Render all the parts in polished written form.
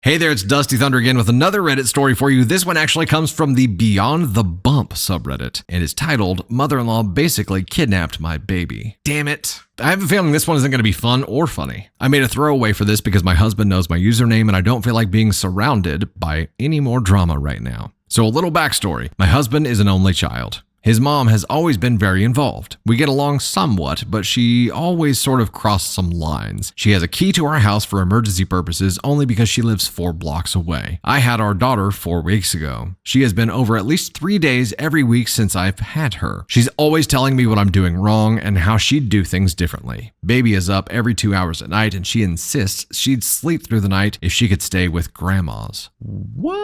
Hey there, it's Dusty Thunder again with another Reddit story for you. This one actually comes from the Beyond the Bump subreddit and is titled, Mother-in-Law Basically Kidnapped My Baby. Damn it. I have a feeling this one isn't going to be fun or funny. I made a throwaway for this because my husband knows my username and I don't feel like being surrounded by any more drama right now. So a little backstory. My husband is an only child. His mom has always been very involved. We get along somewhat, but she always sort of crossed some lines. She has a key to our house for emergency purposes only because she lives 4 blocks away. I had our daughter 4 weeks ago. She has been over at least 3 days every week since I've had her. She's always telling me what I'm doing wrong and how she'd do things differently. Baby is up every 2 hours at night and she insists she'd sleep through the night if she could stay with grandma's. What?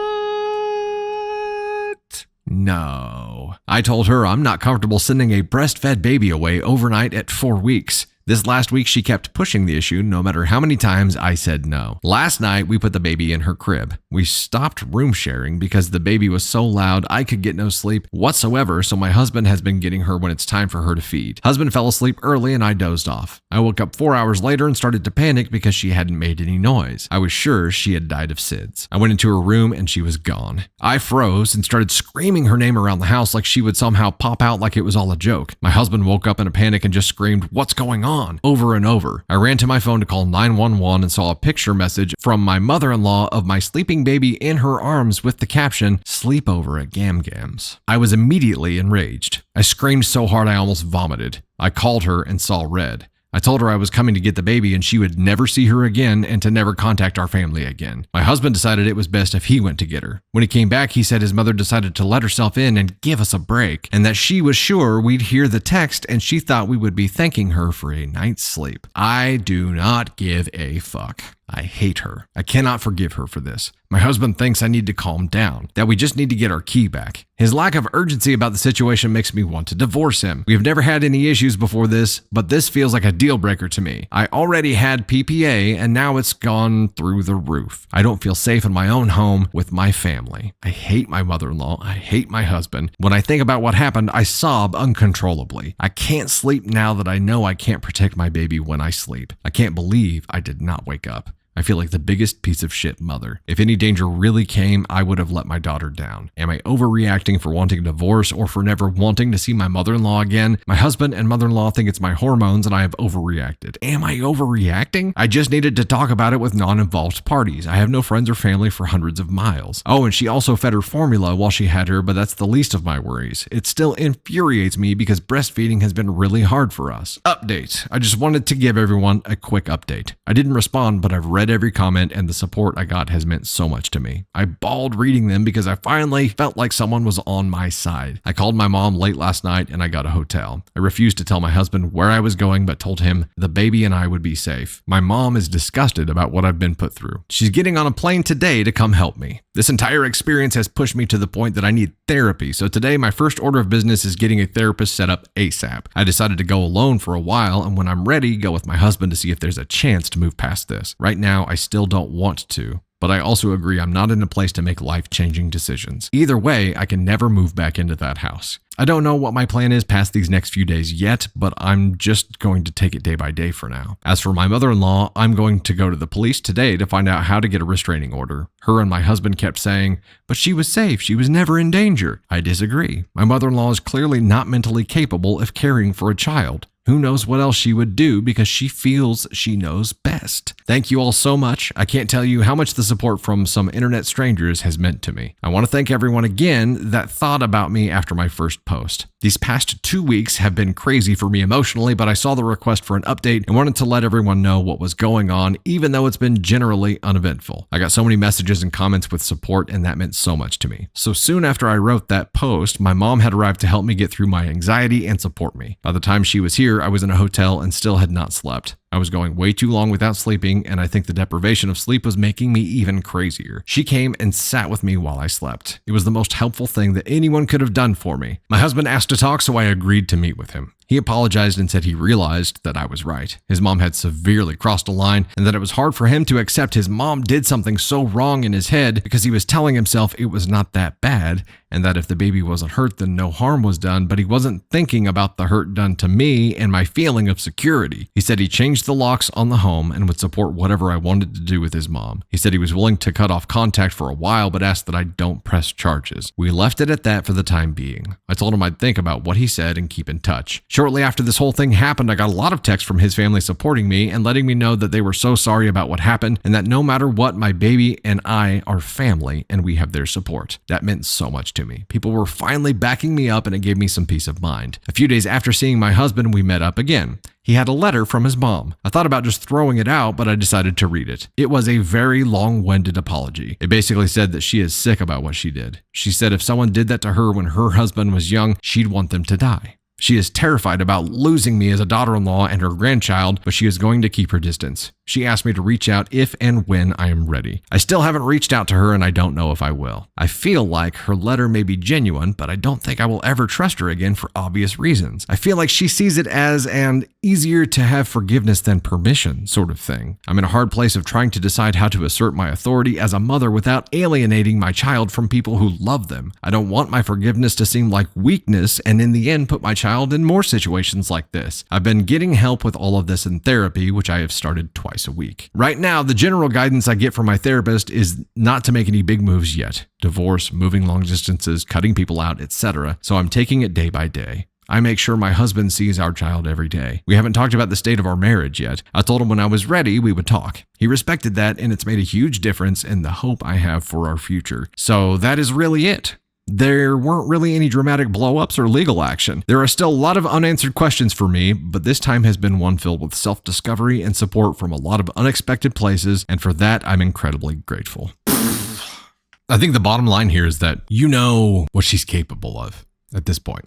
No. I told her I'm not comfortable sending a breastfed baby away overnight at 4 weeks. This last week, she kept pushing the issue no matter how many times I said no. Last night, we put the baby in her crib. We stopped room sharing because the baby was so loud I could get no sleep whatsoever, so my husband has been getting her when it's time for her to feed. Husband fell asleep early and I dozed off. I woke up 4 hours later and started to panic because she hadn't made any noise. I was sure she had died of SIDS. I went into her room and she was gone. I froze and started screaming her name around the house like she would somehow pop out like it was all a joke. My husband woke up in a panic and just screamed, "What's going on?" over and over. I ran to my phone to call 911 and saw a picture message from my mother-in-law of my sleeping baby in her arms with the caption, "Sleepover at Gam Gam's." I was immediately enraged. I screamed so hard I almost vomited. I called her and saw red. I told her I was coming to get the baby and she would never see her again and to never contact our family again. My husband decided it was best if he went to get her. When he came back, he said his mother decided to let herself in and give us a break, and that she was sure we'd hear the text and she thought we would be thanking her for a night's sleep. I do not give a fuck. I hate her. I cannot forgive her for this. My husband thinks I need to calm down, that we just need to get our key back. His lack of urgency about the situation makes me want to divorce him. We have never had any issues before this, but this feels like a deal breaker to me. I already had PPA and now it's gone through the roof. I don't feel safe in my own home with my family. I hate my mother-in-law. I hate my husband. When I think about what happened, I sob uncontrollably. I can't sleep now that I know I can't protect my baby when I sleep. I can't believe I did not wake up. I feel like the biggest piece of shit mother. If any danger really came, I would have let my daughter down. Am I overreacting for wanting a divorce or for never wanting to see my mother-in-law again? My husband and mother-in-law think it's my hormones and I have overreacted. Am I overreacting? I just needed to talk about it with non-involved parties. I have no friends or family for hundreds of miles. Oh, and she also fed her formula while she had her, but that's the least of my worries. It still infuriates me because breastfeeding has been really hard for us. Update. I just wanted to give everyone a quick update. I didn't respond, but I've read every comment and the support I got has meant so much to me. I bawled reading them because I finally felt like someone was on my side. I called my mom late last night and I got a hotel. I refused to tell my husband where I was going, but told him the baby and I would be safe. My mom is disgusted about what I've been put through. She's getting on a plane today to come help me. This entire experience has pushed me to the point that I need therapy. So today my first order of business is getting a therapist set up ASAP. I decided to go alone for a while and when I'm ready, go with my husband to see if there's a chance to move past this. Right now, I still don't want to, but I also agree I'm not in a place to make life-changing decisions. Either way, I can never move back into that house. I don't know what my plan is past these next few days yet, but I'm just going to take it day by day for now. As for my mother-in-law, I'm going to go to the police today to find out how to get a restraining order. Her and my husband kept saying, "But she was safe. She was never in danger." I disagree. My mother-in-law is clearly not mentally capable of caring for a child. Who knows what else she would do because she feels she knows best. Thank you all so much. I can't tell you how much the support from some internet strangers has meant to me. I want to thank everyone again that thought about me after my first post. These past 2 weeks have been crazy for me emotionally, but I saw the request for an update and wanted to let everyone know what was going on, even though it's been generally uneventful. I got so many messages and comments with support, and that meant so much to me. So soon after I wrote that post, my mom had arrived to help me get through my anxiety and support me. By the time she was here, I was in a hotel and still had not slept. I was going way too long without sleeping, and I think the deprivation of sleep was making me even crazier. She came and sat with me while I slept. It was the most helpful thing that anyone could have done for me. My husband asked to talk, so I agreed to meet with him. He apologized and said he realized that I was right. His mom had severely crossed a line and that it was hard for him to accept his mom did something so wrong in his head because he was telling himself it was not that bad and that if the baby wasn't hurt, then no harm was done, but he wasn't thinking about the hurt done to me and my feeling of security. He said he changed the locks on the home and would support whatever I wanted to do with his mom. He said he was willing to cut off contact for a while, but asked that I don't press charges. We left it at that for the time being. I told him I'd think about what he said and keep in touch. Shortly after this whole thing happened, I got a lot of texts from his family supporting me and letting me know that they were so sorry about what happened and that no matter what, my baby and I are family and we have their support. That meant so much to me. People were finally backing me up and it gave me some peace of mind. A few days after seeing my husband, we met up again. He had a letter from his mom. I thought about just throwing it out, but I decided to read it. It was a very long-winded apology. It basically said that she is sick about what she did. She said if someone did that to her when her husband was young, she'd want them to die. She is terrified about losing me as a daughter-in-law and her grandchild, but she is going to keep her distance. She asked me to reach out if and when I am ready. I still haven't reached out to her and I don't know if I will. I feel like her letter may be genuine, but I don't think I will ever trust her again for obvious reasons. I feel like she sees it as an easier to have forgiveness than permission sort of thing. I'm in a hard place of trying to decide how to assert my authority as a mother without alienating my child from people who love them. I don't want my forgiveness to seem like weakness and in the end put my child in more situations like this. I've been getting help with all of this in therapy, which I have started twice a week. Right now, the general guidance I get from my therapist is not to make any big moves yet. Divorce, moving long distances, cutting people out, etc. So I'm taking it day by day. I make sure my husband sees our child every day. We haven't talked about the state of our marriage yet. I told him when I was ready, we would talk. He respected that, and it's made a huge difference in the hope I have for our future. So that is really it. There weren't really any dramatic blow-ups or legal action. There are still a lot of unanswered questions for me, but this time has been one filled with self-discovery and support from a lot of unexpected places, and for that, I'm incredibly grateful. I think the bottom line here is that you know what she's capable of at this point.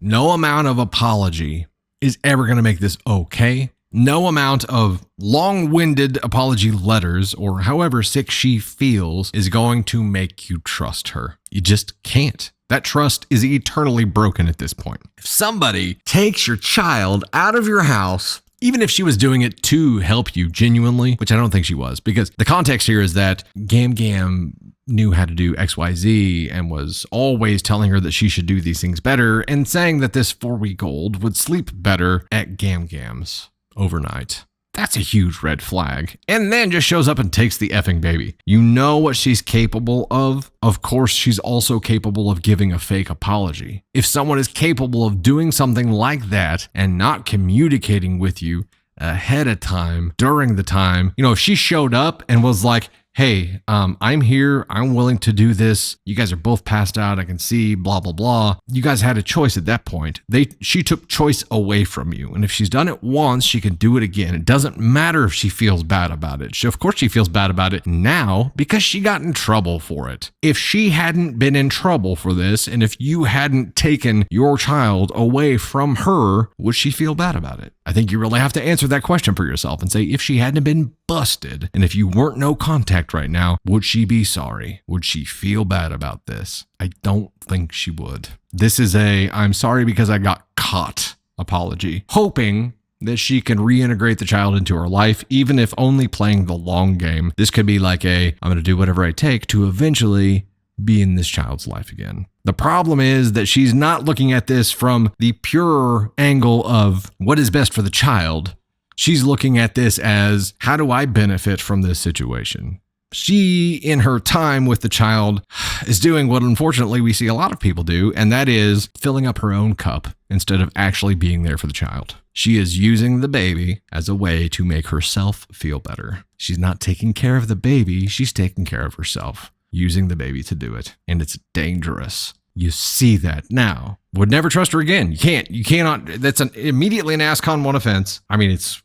No amount of apology is ever going to make this okay. No amount of long-winded apology letters or however sick she feels is going to make you trust her. You just can't. That trust is eternally broken at this point. If somebody takes your child out of your house, even if she was doing it to help you genuinely, which I don't think she was, because the context here is that Gam Gam knew how to do XYZ and was always telling her that she should do these things better and saying that this 4-week-old would sleep better at Gam Gam's overnight. That's a huge red flag. And then just shows up and takes the effing baby. You know what she's capable of. Of course, she's also capable of giving a fake apology. If someone is capable of doing something like that and not communicating with you ahead of time, during the time, if she showed up and was like, hey, I'm here. I'm willing to do this. You guys are both passed out. I can see, blah, blah, blah. You guys had a choice at that point. She took choice away from you. And if she's done it once, she can do it again. It doesn't matter if she feels bad about it. Of course, she feels bad about it now because she got in trouble for it. If she hadn't been in trouble for this, and if you hadn't taken your child away from her, would she feel bad about it? I think you really have to answer that question for yourself and say, if she hadn't been busted, and if you weren't no contact right now, would she be sorry? Would she feel bad about this? I don't think she would. This is I'm sorry because I got caught apology, hoping that she can reintegrate the child into her life, even if only playing the long game. This could be like I'm going to do whatever I take to eventually be in this child's life again. The problem is that she's not looking at this from the pure angle of what is best for the child. She's looking at this as, how do I benefit from this situation? She, in her time with the child, is doing what unfortunately we see a lot of people do, and that is filling up her own cup instead of actually being there for the child. She is using the baby as a way to make herself feel better. She's not taking care of the baby, she's taking care of herself, using the baby to do it, and it's dangerous. You see that now. Would never trust her again. You cannot. That's immediately an ascon 1 offense. I mean, it's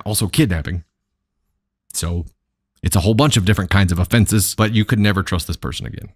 also kidnapping. So it's a whole bunch of different kinds of offenses, but you could never trust this person again.